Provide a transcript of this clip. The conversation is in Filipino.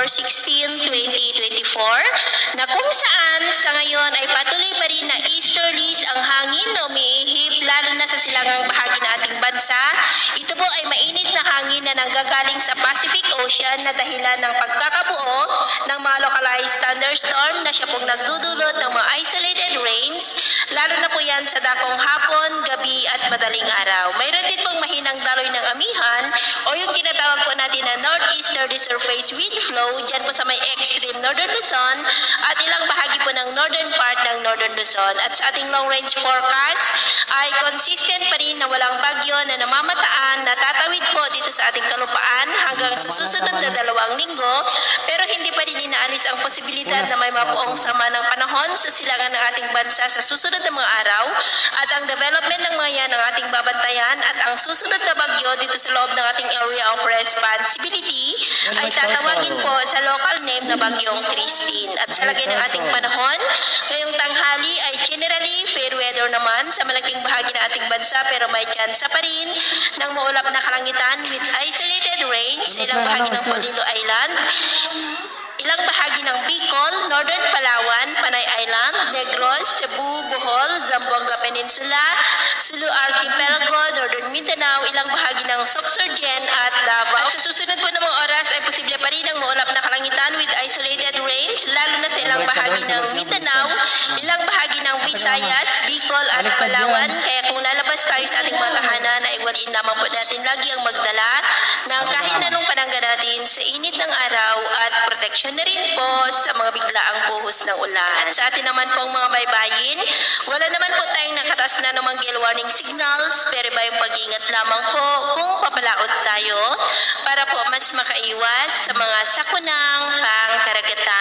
October 16, 2024 na kung saan sa ngayon ay patuloy pa rin na easterlies ang hangin na umiihip lalo na sa silangang bahagi ng ating bansa. Ito po ay mainit na hangin na nanggagaling sa Pacific Ocean na dahilan ng pagkakabuo ng mga localized thunderstorm na siya pong nagdudulot ng mga isolated rains, lalo na po yan sa dakong hapon, gabi at madaling araw. Mayroon din pong mahinang daloy ng amihan o yung tinatawag po natin na northeasterly surface wind flow dyan po sa may extreme northern Luzon at ilang bahagi po ng northern part ng northern Luzon. At sa ating long range forecast ay consistent pa rin na walang bagyo na namamataan na tatawid po dito sa ating kalupaan hanggang sa susunod na 2 linggo, pero hindi pa rin inaalis ang posibilidad na may mabuong sama ng panahon sa silangan ng ating bansa sa susunod na mga araw at ang development ng mga yan ang ating babantayan at ang susunod na bagyo dito sa loob ng ating area of responsibility ay tatawagin po sa local name na Bagyong Christine. At sa lagay ng ating panahon, ngayong tanghali ay generally fair weather naman sa malaking bahagi ng ating bansa pero may tsansa pa rin ng maulap na kalangitan with isolated rains sa ilang bahagi ng Polillo Island, ilang bahagi ng Bicol, Northern Palawan, Panay Island, Negros, Cebu, Bohol, Zamboanga Peninsula, Sulu Archipelago, Northern Mindanao, ilang bahagi ng Sorsogon at Davao. At sa susunod po ng mga oras ay posible pa rin ang maulap na kalangitan with isolated rains, lalo na sa ilang bahagi ng Mindanao, ilang bahagi ng Visayas, Bicol at Palawan. Kaya kung lalabas tayo sa ating mga tahanan, ay iwalin lamang po natin lagi ang magdala ng kahit anong panangga natin sa init ng araw at proteksyon na rin po sa mga biglaang buhos ng ulan. At sa atin naman pong mga baybayin, wala naman po tayong nakataas na namang gale warning signals, pero ba yung pag-iingat lamang po kung papalaot tayo para po mas makaiwas sa mga sakunang pangkaragatan.